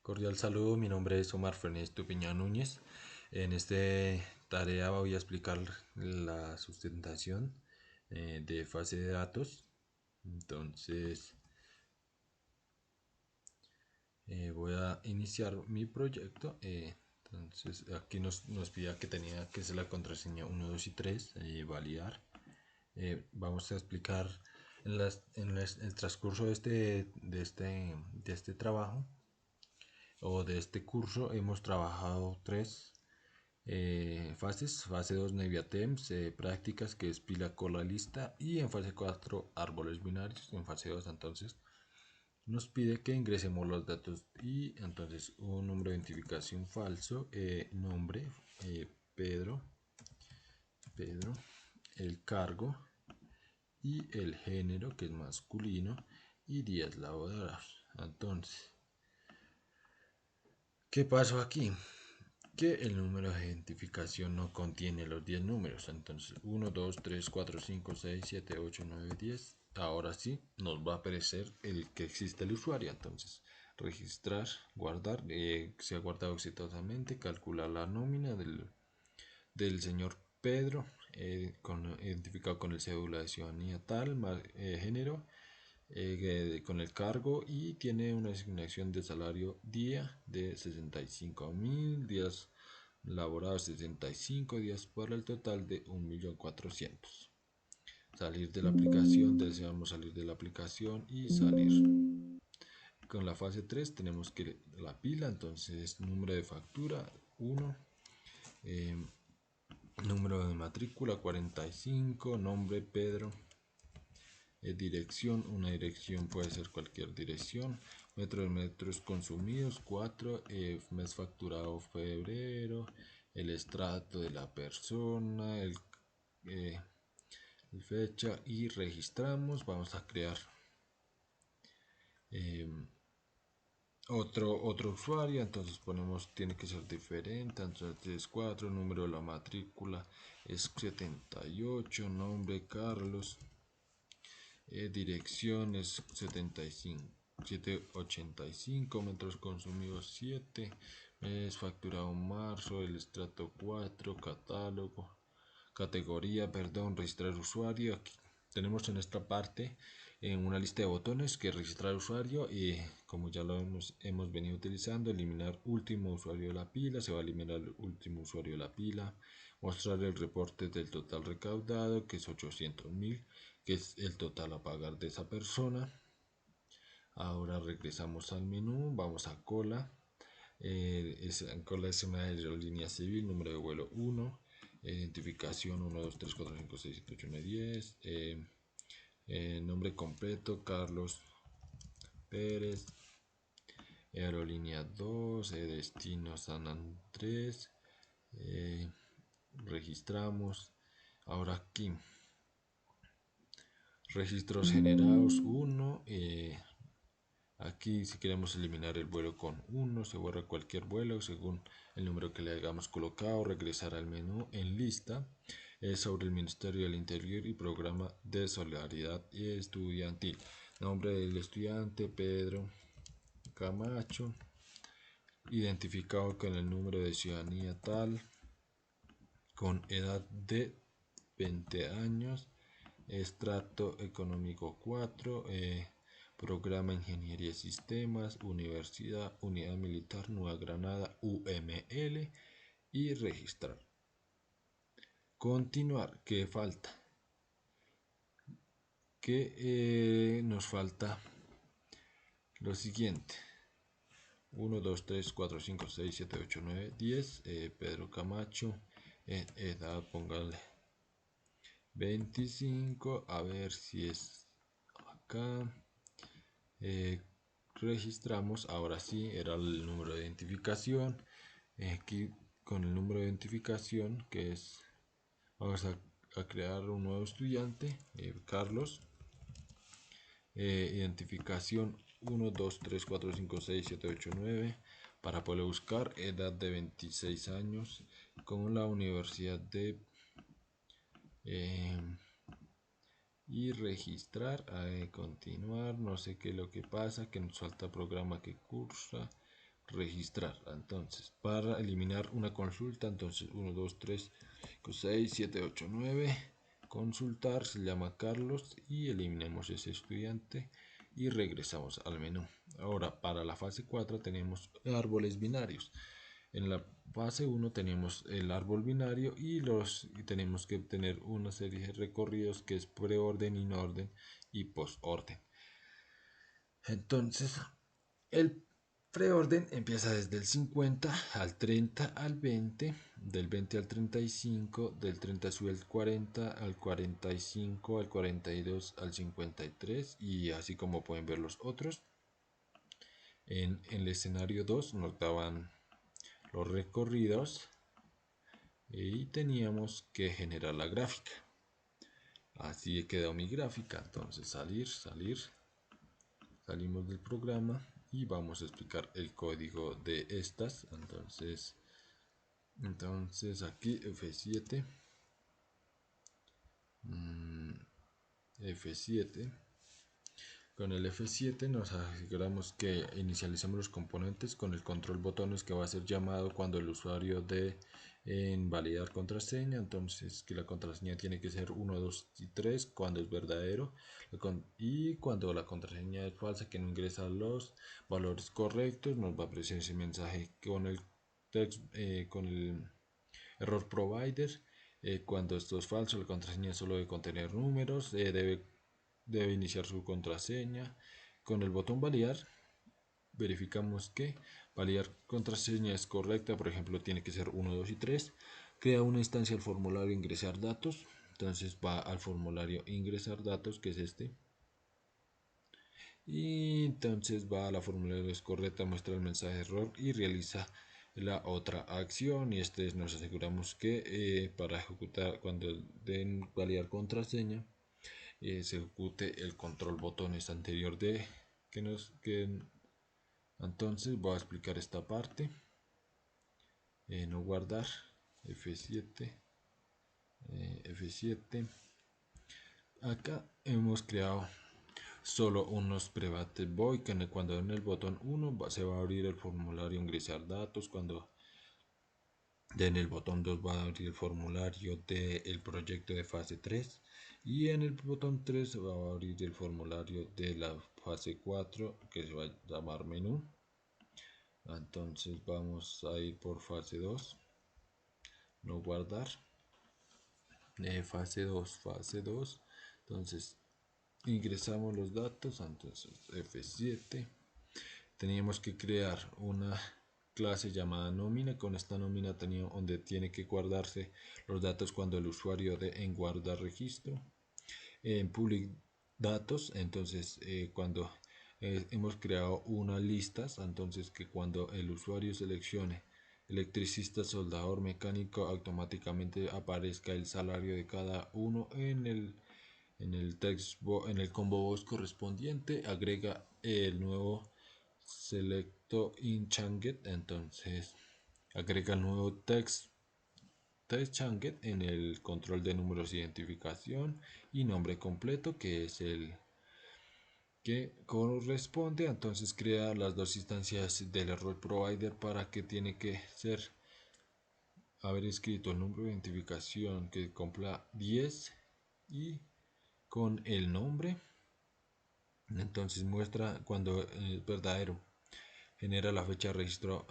Cordial saludo, mi nombre es Omar Fernández Tupiñán Núñez. En esta tarea voy a explicar la sustentación de fase de datos. Entonces voy a iniciar mi proyecto. Entonces aquí nos pide que tenía que ser la contraseña 1, 2 y 3, validar. Vamos a explicar el transcurso de este trabajo o de este curso. Hemos trabajado tres fases: fase 2 Neviatems, prácticas, que es pila, cola, lista, y en fase 4 árboles binarios. En fase 2 entonces nos pide que ingresemos los datos, y entonces un número de identificación falso, nombre, Pedro, el cargo y el género, que es masculino, y días laborados. Entonces, ¿qué pasó aquí? Que el número de identificación no contiene los 10 números. Entonces 1, 2, 3, 4, 5, 6, 7, 8, 9, 10. Ahora sí nos va a aparecer el que existe el usuario. Entonces registrar, guardar, se ha guardado exitosamente. Calcular la nómina del señor Pedro, identificado con el cédula de ciudadanía tal, género, con el cargo, y tiene una asignación de salario día de 65.000, días laborados 65 días, para el total de 1.400.000. Salir de la aplicación, deseamos salir de la aplicación y salir. Con la fase 3 tenemos que la pila, entonces número de factura 1, número de matrícula 45, nombre Pedro, dirección, una dirección puede ser cualquier dirección, metros consumidos 4, mes facturado febrero, el estrato de la persona, eh, fecha, y registramos. Vamos a crear eh, otro usuario, entonces ponemos, tiene que ser diferente, entonces 4, número de la matrícula es 78, nombre Carlos, dirección es 75, 785, metros consumidos 7, mes facturado marzo, el estrato 4, categoría, registrar usuario. Aquí tenemos en esta parte una lista de botones que registrar usuario, y como ya lo hemos venido utilizando, eliminar último usuario de la pila, se va a eliminar el último usuario de la pila, mostrar el reporte del total recaudado, que es 800.000, que es el total a pagar de esa persona. Ahora regresamos al menú, vamos a cola. Cola es una aerolínea civil, número de vuelo 1, identificación 1, 2, 3, 4, 5, 6, 7, 8, 9, 10, nombre completo Carlos Pérez, aerolínea 2, destino San Andrés, registramos. Ahora aquí registros generados 1, aquí si queremos eliminar el vuelo con 1, se borra cualquier vuelo según el número que le hayamos colocado. Regresar al menú en lista, sobre el Ministerio del Interior y programa de solidaridad estudiantil. Nombre del estudiante Pedro Camacho, identificado con el número de ciudadanía tal, con edad de 20 años, estrato económico 4, programa Ingeniería de Sistemas, Universidad Unidad Militar Nueva Granada, UML, y registrar. Continuar. ¿Qué falta? Que nos falta lo siguiente: 1, 2, 3, 4, 5, 6, 7, 8, 9, 10. Pedro Camacho, edad, póngale 25, a ver si es acá. Registramos, ahora sí, era el número de identificación. Aquí con el número de identificación, que es, vamos a crear un nuevo estudiante, Carlos, identificación 1, 2, 3, 4, 5, 6, 7, 8, 9, para poder buscar, edad de 26 años, con la universidad de y registrar, continuar. No sé qué es lo que pasa, que nos falta programa que cursa, registrar. Entonces, para eliminar una consulta, entonces 1, 2, 3, 5, 6, 7, 8, 9, consultar, se llama Carlos y eliminamos ese estudiante y regresamos al menú. Ahora, para la fase 4 tenemos árboles binarios. En la fase 1 tenemos el árbol binario y tenemos que obtener una serie de recorridos que es preorden, inorden y postorden. Entonces, el preorden empieza desde el 50 al 30 al 20, del 20 al 35, del 30 sube al 40, al 45, al 42, al 53 y así como pueden ver los otros. En el escenario 2 nos daban los recorridos y teníamos que generar la gráfica. Así quedó mi gráfica. Entonces salimos del programa y vamos a explicar el código de estas. Entonces aquí F7, F7. Con el F7 nos aseguramos que inicialicemos los componentes con el control botones que va a ser llamado cuando el usuario dé en validar contraseña. Entonces que la contraseña tiene que ser 1, 2 y 3 cuando es verdadero, y cuando la contraseña es falsa, que no ingresa los valores correctos, nos va a aparecer ese mensaje con el con el error provider. Cuando esto es falso, la contraseña solo debe contener números, debe iniciar su contraseña. Con el botón validar verificamos que validar contraseña es correcta. Por ejemplo, tiene que ser 1, 2 y 3. Crea una instancia al formulario ingresar datos. Entonces va al formulario ingresar datos, que es este. Y entonces va a la formulario es correcta, muestra el mensaje de error y realiza la otra acción. Y nos aseguramos que para ejecutar, cuando den validar contraseña, se ejecute el control botones anterior de entonces voy a explicar esta parte. No guardar, F7, F7. Acá hemos creado solo unos private void, que cuando den el botón 1 se va a abrir el formulario ingresar datos. Cuando den el botón 2 va a abrir el formulario del proyecto de fase 3 y en el botón 3 se va a abrir el formulario de la fase 4, que se va a llamar menú. Entonces vamos a ir por fase 2, no guardar, fase 2. Entonces ingresamos los datos. Entonces F7, teníamos que crear una clase llamada nómina. Con esta nómina donde tiene que guardarse los datos cuando el usuario dé en guardar registro. En public datos, entonces cuando hemos creado una lista, entonces que cuando el usuario seleccione electricista, soldador, mecánico, automáticamente aparezca el salario de cada uno en el combo box correspondiente. Agrega el nuevo selecto in changet, entonces agrega el nuevo text changet en el control de números de identificación y nombre completo, que es el que corresponde. Entonces crea las dos instancias del error provider, para que tiene que haber escrito el número de identificación que cumpla 10 y con el nombre. Entonces muestra cuando es verdadero, genera la fecha de registro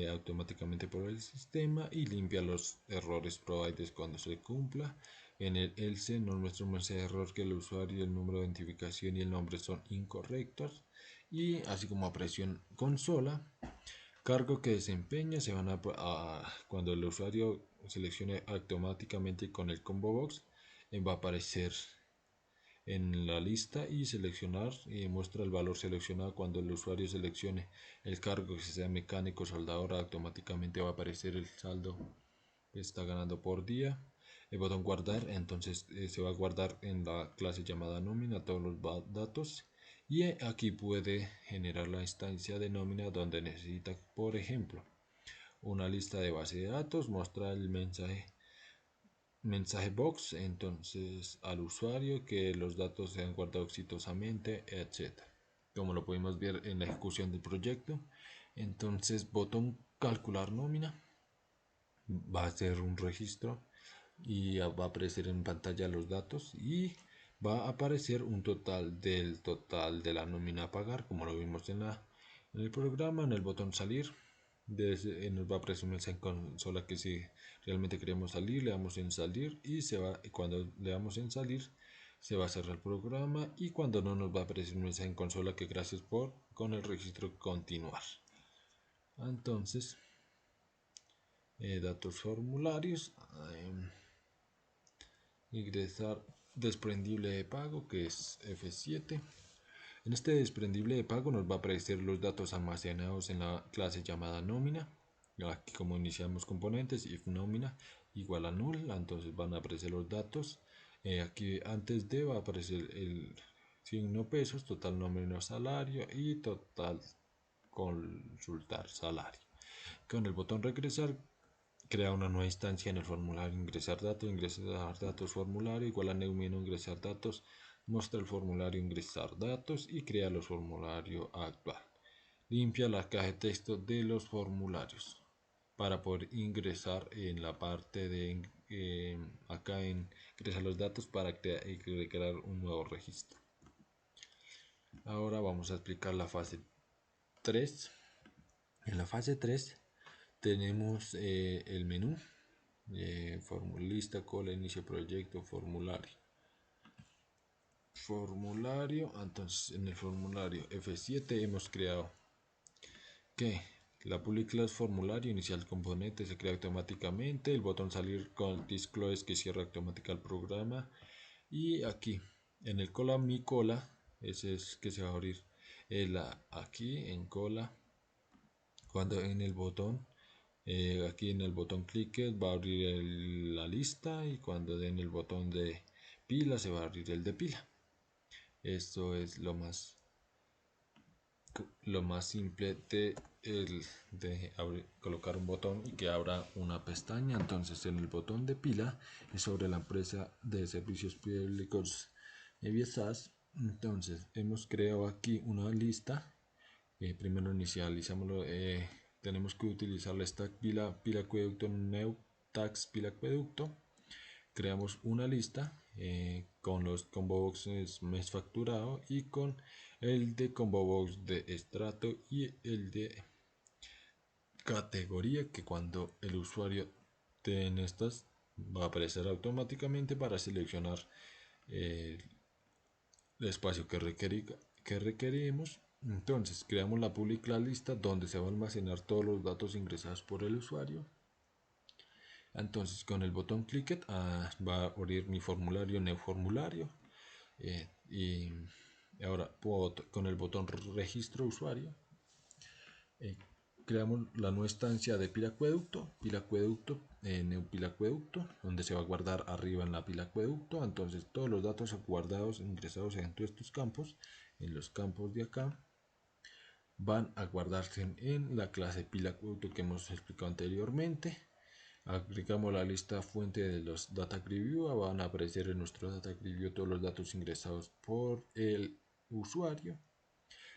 automáticamente por el sistema y limpia los errores providers cuando se cumpla. En el else nos muestra un mensaje de error que el usuario, el número de identificación y el nombre son incorrectos, y así como apareció en consola, cargo que desempeña se van cuando el usuario seleccione automáticamente con el combo box, va a aparecer en la lista y seleccionar, y muestra el valor seleccionado. Cuando el usuario seleccione el cargo que sea mecánico, soldador, automáticamente va a aparecer el saldo que está ganando por día. El botón guardar, entonces se va a guardar en la clase llamada nómina todos los datos, y aquí puede generar la instancia de nómina donde necesita, por ejemplo, una lista de base de datos, mostrar el mensaje box, entonces al usuario que los datos se han guardado exitosamente, etc. Como lo pudimos ver en la ejecución del proyecto, Entonces botón calcular nómina va a ser un registro y va a aparecer en pantalla los datos y va a aparecer un total de la nómina a pagar, como lo vimos en el programa. En el botón salir nos va a aparecer un mensaje en consola que si realmente queremos salir, le damos en salir y cuando le damos en salir se va a cerrar el programa, y cuando no, nos va a aparecer un mensaje en consola que gracias por con el registro continuar. Entonces datos formularios, ingresar desprendible de pago, que es F7. En este desprendible de pago nos va a aparecer los datos almacenados en la clase llamada nómina. Aquí, como iniciamos componentes, if nómina igual a null, entonces van a aparecer los datos. Aquí antes de va a aparecer el signo pesos, total nómina salario y total consultar salario. Con el botón regresar crea una nueva instancia en el formulario ingresar datos formulario igual a neumino ingresar datos, muestra el formulario ingresar datos y crea los formularios actual. Limpia la caja de texto de los formularios para poder ingresar en la parte de acá en ingresar los datos para crear un nuevo registro. Ahora vamos a explicar la fase 3. En la fase 3 tenemos el menú, lista, cola, inicio proyecto, formulario. Entonces en el formulario F7 hemos creado que la public class formulario inicial componente se crea automáticamente, el botón salir con disclose que cierra automáticamente el programa, y aquí en el cola mi cola ese es que se va a abrir aquí en cola cuando en el botón aquí en el botón clic va a abrir la lista, y cuando den el botón de pila se va a abrir el de pila. Esto es lo más simple de colocar un botón y que abra una pestaña. Entonces en el botón de pila es sobre la empresa de servicios públicos EVIASAS. Entonces hemos creado aquí una lista. Primero inicializamos tenemos que utilizar la stack pila acueducto new tags pila acueducto. Creamos una lista con los combo boxes mes facturado y con el de combo box de estrato y el de categoría, que cuando el usuario tiene estas va a aparecer automáticamente para seleccionar el espacio que requerimos. Entonces creamos la public la lista donde se va a almacenar todos los datos ingresados por el usuario. Entonces con el botón click va a abrir mi formulario new formulario, y ahora con el botón registro usuario creamos la nueva instancia de pila acueducto, new pila acueducto, donde se va a guardar arriba en la pila acueducto. Entonces todos los datos guardados ingresados dentro de estos campos, en los campos de acá, van a guardarse en la clase pila acueducto que hemos explicado anteriormente. Agregamos la lista fuente de los data preview, van a aparecer en nuestro data preview todos los datos ingresados por el usuario.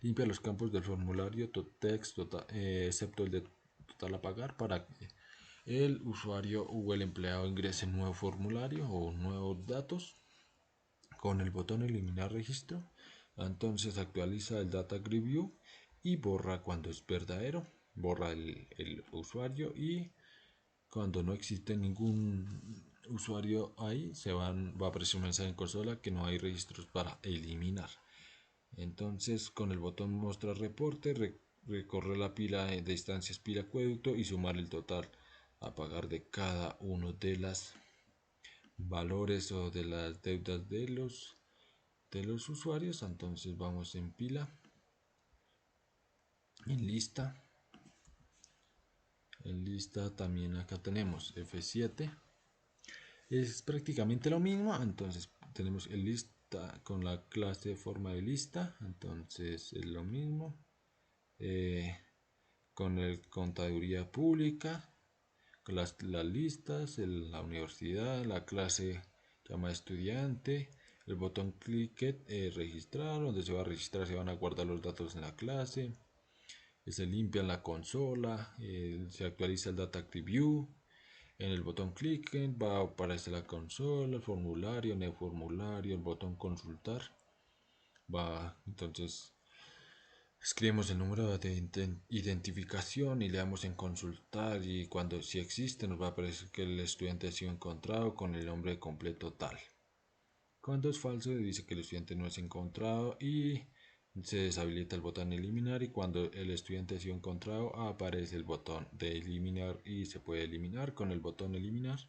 Limpia los campos del formulario text excepto el de total a pagar para que el usuario o el empleado ingrese un nuevo formulario o nuevos datos. Con el botón eliminar registro, entonces actualiza el data preview y borra cuando es verdadero, borra el usuario, y cuando no existe ningún usuario ahí va a aparecer un mensaje en consola que no hay registros para eliminar. Entonces con el botón mostrar reporte recorre la pila de instancias pila acueducto y sumar el total a pagar de cada uno de las valores o de las deudas de los usuarios. Entonces vamos en pila, en lista también acá tenemos F7, es prácticamente lo mismo. Entonces tenemos el lista con la clase de forma de lista, entonces es lo mismo, con el contaduría pública, con las listas, la universidad, la clase llama estudiante, el botón click registrar, donde se va a registrar, se van a guardar los datos en la clase, se limpia en la consola, se actualiza el Data Active View. En el botón clic va a aparecer la consola, el formulario, en el formulario, el botón consultar. Entonces escribimos el número de identificación y le damos en consultar, y cuando si existe nos va a aparecer que el estudiante ha sido encontrado con el nombre completo tal. Cuando es falso dice que el estudiante no es encontrado y se deshabilita el botón eliminar, y cuando el estudiante ha sido encontrado aparece el botón de eliminar y se puede eliminar con el botón eliminar,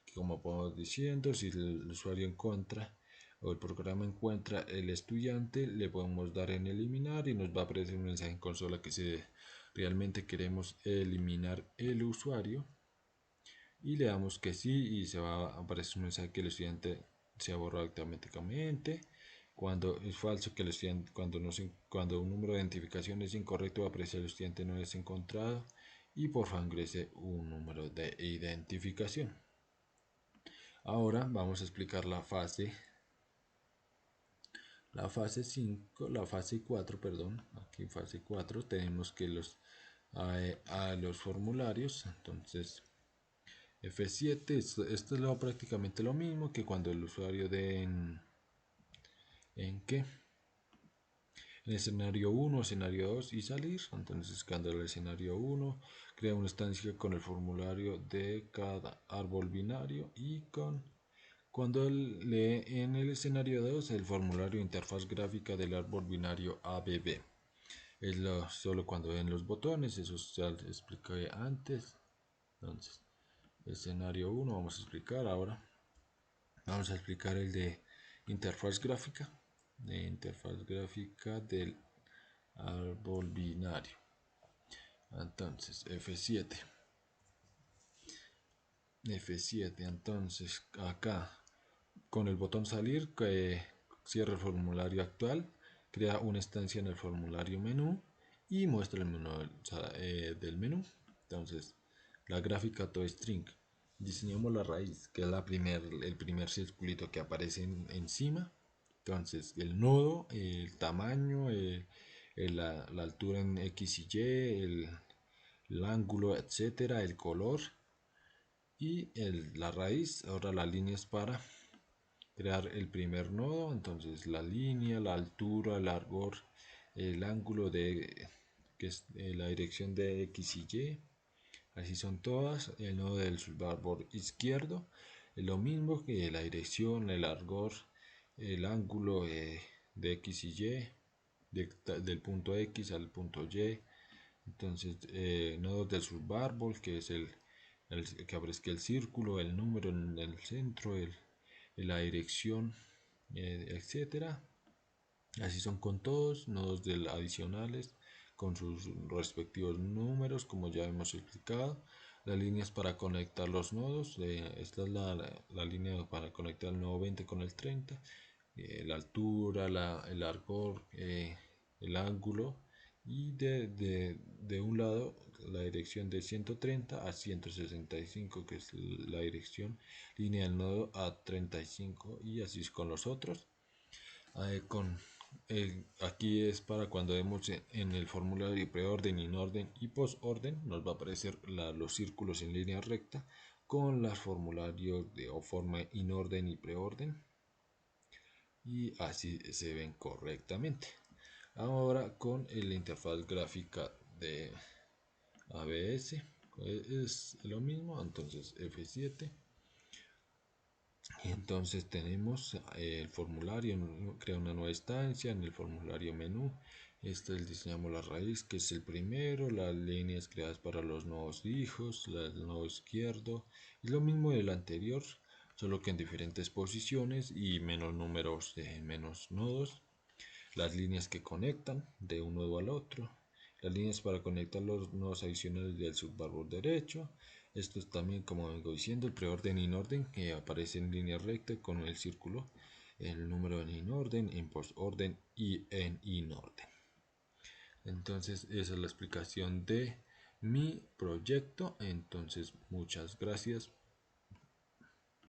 que como podemos diciendo, si el usuario encuentra o el programa encuentra el estudiante, le podemos dar en eliminar y nos va a aparecer un mensaje en consola que si realmente queremos eliminar el usuario, y le damos que sí y se va a aparecer un mensaje que el estudiante se ha borrado automáticamente. Cuando es falso, que el estudiante, cuando un número de identificación es incorrecto, va a aparecer el estudiante no es encontrado y por favor ingrese un número de identificación. Ahora vamos a explicar la fase 5, la fase 4, perdón. Aquí en fase 4 tenemos que a los formularios. Entonces F7, esto es prácticamente lo mismo que cuando el usuario de en qué, en escenario 1, escenario 2 y salir. Entonces, cuando el escenario 1 crea una instancia con el formulario de cada árbol binario, y cuando lee en el escenario 2 el formulario de interfaz gráfica del árbol binario ABB. Es solo cuando ven los botones, eso ya lo expliqué antes. Entonces, escenario 1 vamos a explicar ahora. Vamos a explicar el de interfaz gráfica, del árbol binario. Entonces, F7, entonces acá con el botón salir, que cierra el formulario actual, crea una instancia en el formulario menú y muestra el menú del menú. Entonces, la gráfica toString. Diseñamos la raíz, que es el primer circulito que aparece encima. Entonces, el nodo, el tamaño, la altura en X y Y, el ángulo, etcétera, el color y la raíz. Ahora la línea es para crear el primer nodo. Entonces, la línea, la altura, el largor, el ángulo que es la dirección de X y Y. Así son todas. El nodo del subárbol izquierdo es lo mismo que la dirección, el largor, el ángulo de X y Y, del punto X al punto Y. Entonces, nodos del subárbol, que es el que aparezca el círculo, el número en el centro, la dirección, etcétera. Así son con todos. Nodos adicionales con sus respectivos números, como ya hemos explicado. Las líneas para conectar los nodos. Esta es la línea para conectar el nodo 20 con el 30. La altura, el largor, el ángulo, y de un lado la dirección de 130 a 165, que es la dirección línea del nodo a 35, y así es con los otros. Aquí es para cuando vemos en el formulario preorden, inorden y postorden, nos va a aparecer los círculos en línea recta con los formularios de o forma inorden y preorden, y así se ven correctamente. Ahora con la interfaz gráfica de ABS es lo mismo. Entonces F7, y entonces tenemos el formulario, crea una nueva instancia en el formulario menú. Diseñamos la raíz, que es el primero, las líneas creadas para los nodos hijos, el nodo izquierdo, es lo mismo del anterior, solo que en diferentes posiciones y menos números de menos nodos. Las líneas que conectan de un nodo al otro, las líneas para conectar los nodos adicionales del subárbol derecho. Esto es también, como vengo diciendo, el preorden e inorden, que aparece en línea recta con el círculo, el número en inorden, en postorden y en inorden. Entonces, esa es la explicación de mi proyecto. Entonces, muchas gracias